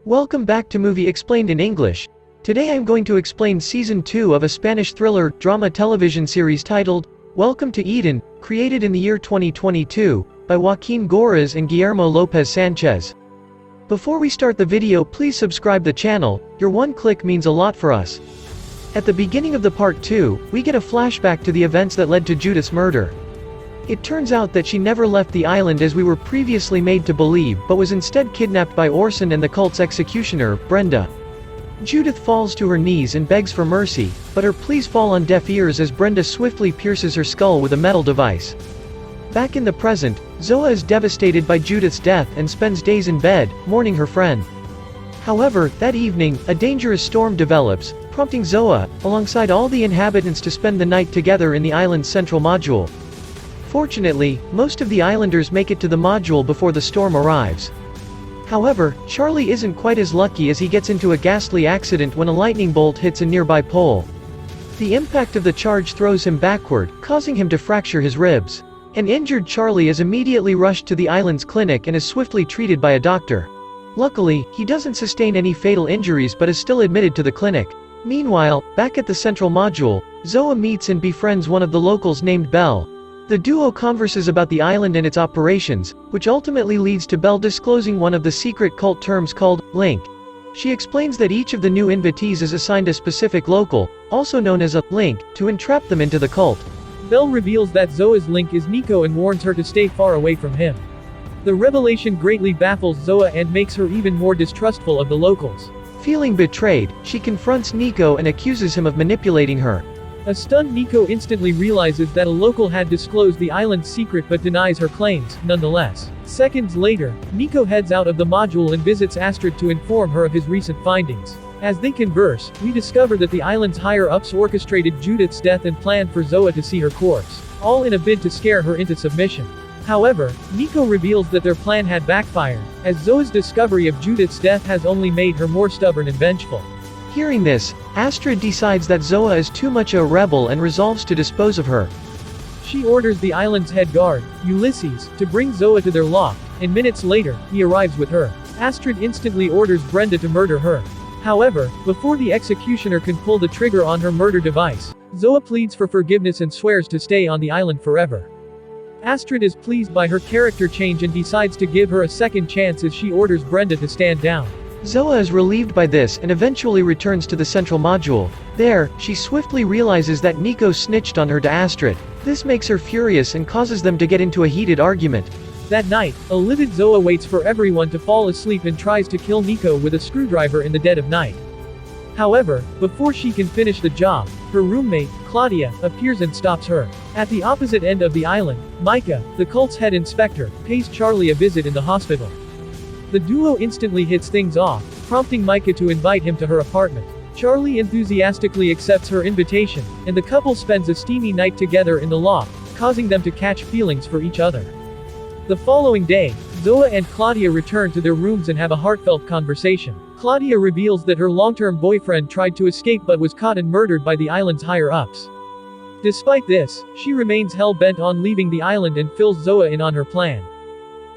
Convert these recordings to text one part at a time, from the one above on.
Welcome back to Movie Explained in English. Today I'm going to explain Season 2 of a Spanish thriller drama television series titled Welcome to Eden, created in the year 2022 by Joaquin Goras and Guillermo Lopez Sanchez. Before we start the video, please subscribe the channel. Your one click means a lot for us. At the beginning of the part 2, we get a flashback to the events that led to Judith's murder. It turns out that she never left the island as we were previously made to believe, but was instead kidnapped by Orson and the cult's executioner, Brenda. Judith falls to her knees and begs for mercy, but her pleas fall on deaf ears as Brenda swiftly pierces her skull with a metal device. Back in the present, Zoa is devastated by Judith's death and spends days in bed, mourning her friend. However, that evening, a dangerous storm develops, prompting Zoa, alongside all the inhabitants, to spend the night together in the island's central module. Fortunately, most of the islanders make it to the module before the storm arrives. However, Charlie isn't quite as lucky as he gets into a ghastly accident when a lightning bolt hits a nearby pole. The impact of the charge throws him backward, causing him to fracture his ribs. An injured Charlie is immediately rushed to the island's clinic and is swiftly treated by a doctor. Luckily, he doesn't sustain any fatal injuries but is still admitted to the clinic. Meanwhile, back at the central module, Zoa meets and befriends one of the locals named Belle. The duo converses about the island and its operations, which ultimately leads to Belle disclosing one of the secret cult terms called link. She explains that each of the new invitees is assigned a specific local, also known as a link, to entrap them into the cult. Belle reveals that Zoa's link is Nico and warns her to stay far away from him. The revelation greatly baffles Zoa and makes her even more distrustful of the locals. Feeling betrayed, she confronts Nico and accuses him of manipulating her. A stunned Nico instantly realizes that a local had disclosed the island's secret but denies her claims, nonetheless. Seconds later, Nico heads out of the module and visits Astrid to inform her of his recent findings. As they converse, we discover that the island's higher-ups orchestrated Judith's death and planned for Zoa to see her corpse, all in a bid to scare her into submission. However, Nico reveals that their plan had backfired, as Zoa's discovery of Judith's death has only made her more stubborn and vengeful. Hearing this, Astrid decides that Zoa is too much a rebel and resolves to dispose of her. She orders the island's head guard, Ulysses, to bring Zoa to their loft, and minutes later, he arrives with her. Astrid instantly orders Brenda to murder her. However, before the executioner can pull the trigger on her murder device, Zoa pleads for forgiveness and swears to stay on the island forever. Astrid is pleased by her character change and decides to give her a second chance as she orders Brenda to stand down. Zoa is relieved by this and eventually returns to the central module. There, she swiftly realizes that Nico snitched on her to Astrid. This makes her furious and causes them to get into a heated argument. That night, a livid Zoa waits for everyone to fall asleep and tries to kill Nico with a screwdriver in the dead of night. However, before she can finish the job, her roommate, Claudia, appears and stops her. At the opposite end of the island, Micah, the cult's head inspector, pays Charlie a visit in the hospital. The duo instantly hits things off, prompting Micah to invite him to her apartment. Charlie enthusiastically accepts her invitation, and the couple spends a steamy night together in the loft, causing them to catch feelings for each other. The following day, Zoa and Claudia return to their rooms and have a heartfelt conversation. Claudia reveals that her long-term boyfriend tried to escape but was caught and murdered by the island's higher-ups. Despite this, she remains hell-bent on leaving the island and fills Zoa in on her plan.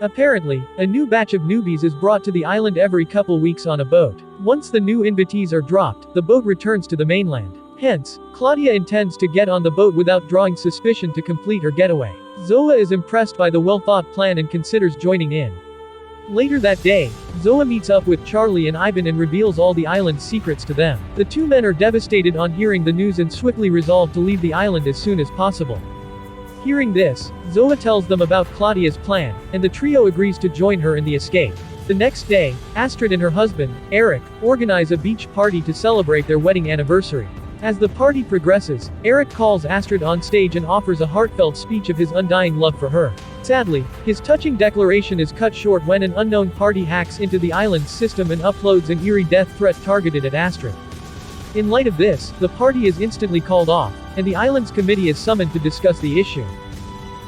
Apparently, a new batch of newbies is brought to the island every couple weeks on a boat. Once the new invitees are dropped, the boat returns to the mainland. Hence, Claudia intends to get on the boat without drawing suspicion to complete her getaway. Zoa is impressed by the well-thought plan and considers joining in. Later that day, Zoa meets up with Charlie and Ivan and reveals all the island's secrets to them. The two men are devastated on hearing the news and swiftly resolve to leave the island as soon as possible. Hearing this, Zoa tells them about Claudia's plan, and the trio agrees to join her in the escape. The next day, Astrid and her husband, Eric, organize a beach party to celebrate their wedding anniversary. As the party progresses, Eric calls Astrid on stage and offers a heartfelt speech of his undying love for her. Sadly, his touching declaration is cut short when an unknown party hacks into the island's system and uploads an eerie death threat targeted at Astrid. In light of this, the party is instantly called off, and the island's committee is summoned to discuss the issue.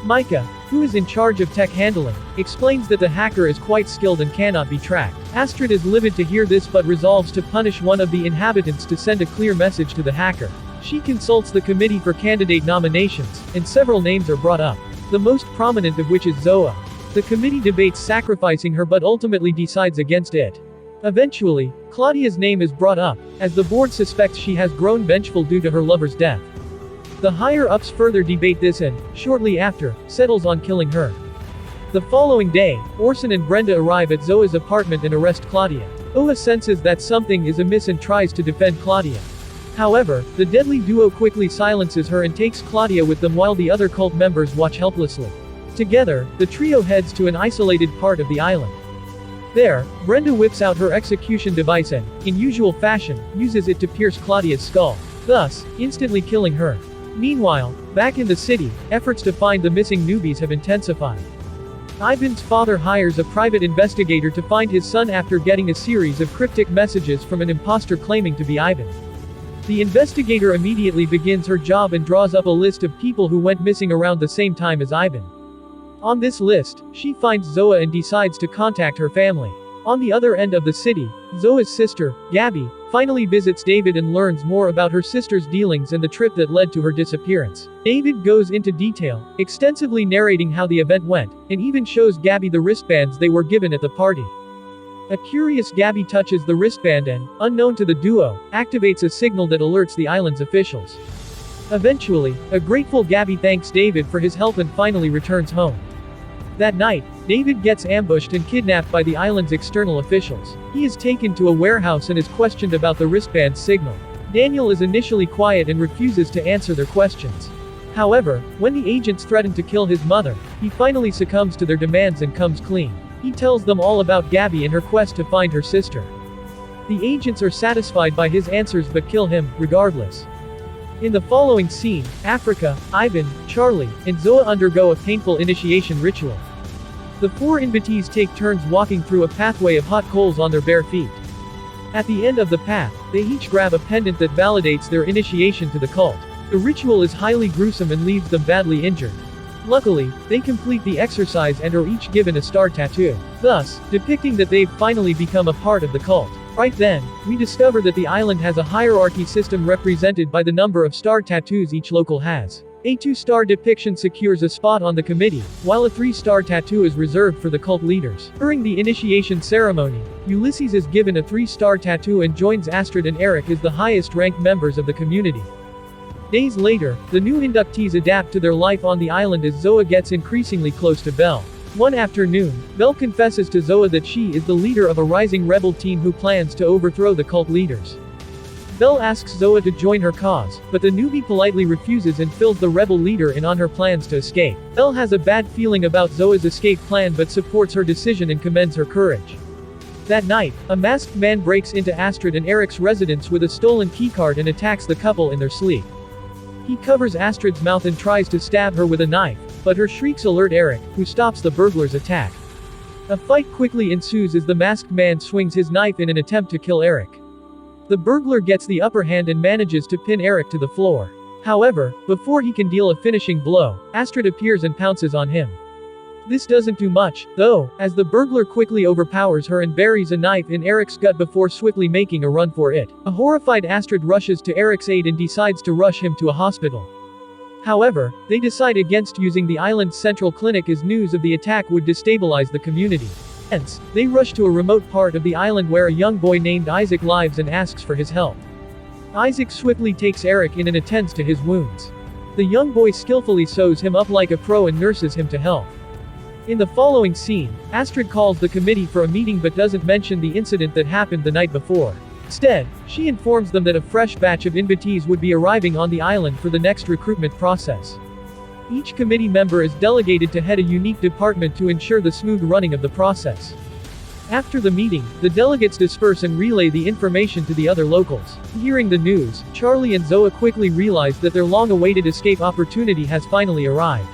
Micah, who is in charge of tech handling, explains that the hacker is quite skilled and cannot be tracked. Astrid is livid to hear this but resolves to punish one of the inhabitants to send a clear message to the hacker. She consults the committee for candidate nominations, and several names are brought up, the most prominent of which is Zoa. The committee debates sacrificing her but ultimately decides against it. Eventually, Claudia's name is brought up, as the board suspects she has grown vengeful due to her lover's death. The higher-ups further debate this and, shortly after, settles on killing her. The following day, Orson and Brenda arrive at Zoa's apartment and arrest Claudia. Zoa senses that something is amiss and tries to defend Claudia. However, the deadly duo quickly silences her and takes Claudia with them while the other cult members watch helplessly. Together, the trio heads to an isolated part of the island. There, Brenda whips out her execution device and, in usual fashion, uses it to pierce Claudia's skull, thus, instantly killing her. Meanwhile, back in the city, efforts to find the missing newbies have intensified. Ivan's father hires a private investigator to find his son after getting a series of cryptic messages from an imposter claiming to be Ivan. The investigator immediately begins her job and draws up a list of people who went missing around the same time as Ivan. On this list, she finds Zoa and decides to contact her family. On the other end of the city, Zoa's sister, Gabby, finally visits David and learns more about her sister's dealings and the trip that led to her disappearance. David goes into detail, extensively narrating how the event went, and even shows Gabby the wristbands they were given at the party. A curious Gabby touches the wristband and, unknown to the duo, activates a signal that alerts the island's officials. Eventually, a grateful Gabby thanks David for his help and finally returns home. That night, David gets ambushed and kidnapped by the island's external officials. He is taken to a warehouse and is questioned about the wristband signal. Daniel is initially quiet and refuses to answer their questions. However, when the agents threaten to kill his mother, he finally succumbs to their demands and comes clean. He tells them all about Gabby and her quest to find her sister. The agents are satisfied by his answers but kill him, regardless. In the following scene, Africa, Ivan, Charlie, and Zoa undergo a painful initiation ritual. The four invitees take turns walking through a pathway of hot coals on their bare feet. At the end of the path, they each grab a pendant that validates their initiation to the cult. The ritual is highly gruesome and leaves them badly injured. Luckily, they complete the exercise and are each given a star tattoo, thus, depicting that they've finally become a part of the cult. Right then, we discover that the island has a hierarchy system represented by the number of star tattoos each local has. A 2-star depiction secures a spot on the committee, while a 3-star tattoo is reserved for the cult leaders. During the initiation ceremony, Ulysses is given a 3-star tattoo and joins Astrid and Eric as the highest-ranked members of the community. Days later, the new inductees adapt to their life on the island as Zoa gets increasingly close to Belle. One afternoon, Belle confesses to Zoa that she is the leader of a rising rebel team who plans to overthrow the cult leaders. Belle asks Zoa to join her cause, but the newbie politely refuses and fills the rebel leader in on her plans to escape. Belle has a bad feeling about Zoa's escape plan but supports her decision and commends her courage. That night, a masked man breaks into Astrid and Eric's residence with a stolen keycard and attacks the couple in their sleep. He covers Astrid's mouth and tries to stab her with a knife, but her shrieks alert Eric, who stops the burglar's attack. A fight quickly ensues as the masked man swings his knife in an attempt to kill Eric. The burglar gets the upper hand and manages to pin Eric to the floor. However, before he can deal a finishing blow, Astrid appears and pounces on him. This doesn't do much, though, as the burglar quickly overpowers her and buries a knife in Eric's gut before swiftly making a run for it. A horrified Astrid rushes to Eric's aid and decides to rush him to a hospital. However, they decide against using the island's central clinic as news of the attack would destabilize the community. Hence, they rush to a remote part of the island where a young boy named Isaac lives and asks for his help. Isaac swiftly takes Eric in and attends to his wounds. The young boy skillfully sews him up like a pro and nurses him to health. In the following scene, Astrid calls the committee for a meeting but doesn't mention the incident that happened the night before. Instead, she informs them that a fresh batch of invitees would be arriving on the island for the next recruitment process. Each committee member is delegated to head a unique department to ensure the smooth running of the process. After the meeting, the delegates disperse and relay the information to the other locals. Hearing the news, Charlie and Zoa quickly realize that their long-awaited escape opportunity has finally arrived.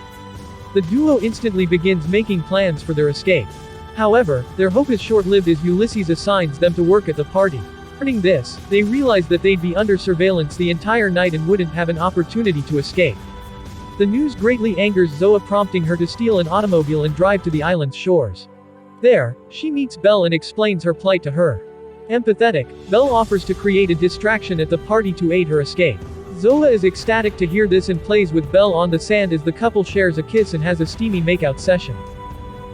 The duo instantly begins making plans for their escape. However, their hope is short-lived as Ulysses assigns them to work at the party. Learning this, they realize that they'd be under surveillance the entire night and wouldn't have an opportunity to escape. The news greatly angers Zoa, prompting her to steal an automobile and drive to the island's shores. There, she meets Belle and explains her plight to her. Empathetic, Belle offers to create a distraction at the party to aid her escape. Zoa is ecstatic to hear this and plays with Belle on the sand as the couple shares a kiss and has a steamy makeout session.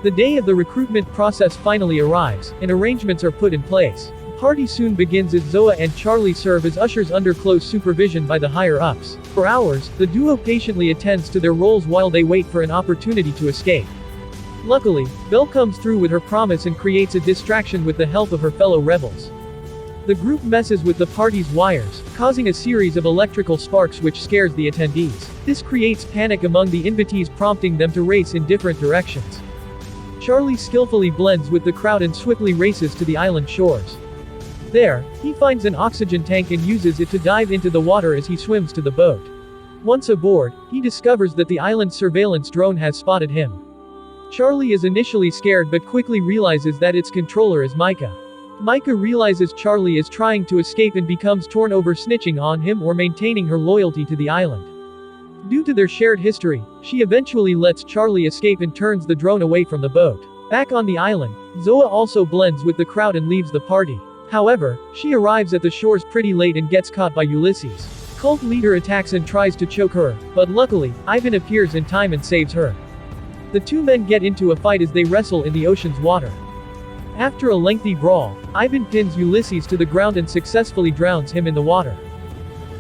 The day of the recruitment process finally arrives, and arrangements are put in place. The party soon begins as Zoa and Charlie serve as ushers under close supervision by the higher-ups. For hours, the duo patiently attends to their roles while they wait for an opportunity to escape. Luckily, Belle comes through with her promise and creates a distraction with the help of her fellow rebels. The group messes with the party's wires, causing a series of electrical sparks which scares the attendees. This creates panic among the invitees, prompting them to race in different directions. Charlie skillfully blends with the crowd and swiftly races to the island shores. There, he finds an oxygen tank and uses it to dive into the water as he swims to the boat. Once aboard, he discovers that the island's surveillance drone has spotted him. Charlie is initially scared but quickly realizes that its controller is Micah. Micah realizes Charlie is trying to escape and becomes torn over snitching on him or maintaining her loyalty to the island. Due to their shared history, she eventually lets Charlie escape and turns the drone away from the boat. Back on the island, Zoa also blends with the crowd and leaves the party. However, she arrives at the shores pretty late and gets caught by Ulysses. Cult leader attacks and tries to choke her, but luckily, Ivan appears in time and saves her. The two men get into a fight as they wrestle in the ocean's water. After a lengthy brawl, Ivan pins Ulysses to the ground and successfully drowns him in the water.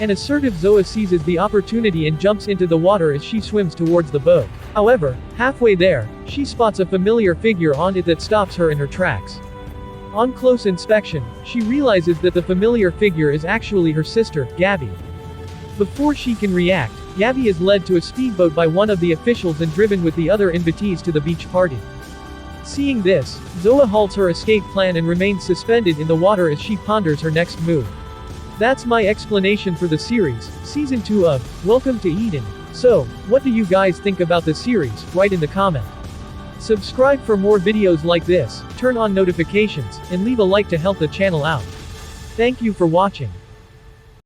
An assertive Zoa seizes the opportunity and jumps into the water as she swims towards the boat. However, halfway there, she spots a familiar figure on it that stops her in her tracks. On close inspection, she realizes that the familiar figure is actually her sister, Gabby. Before she can react, Gabby is led to a speedboat by one of the officials and driven with the other invitees to the beach party. Seeing this, Zoa halts her escape plan and remains suspended in the water as she ponders her next move. That's my explanation for the series, Season 2 of Welcome to Eden. So, what do you guys think about the series? Write in the comment. Subscribe for more videos like this, turn on notifications, and leave a like to help the channel out. Thank you for watching.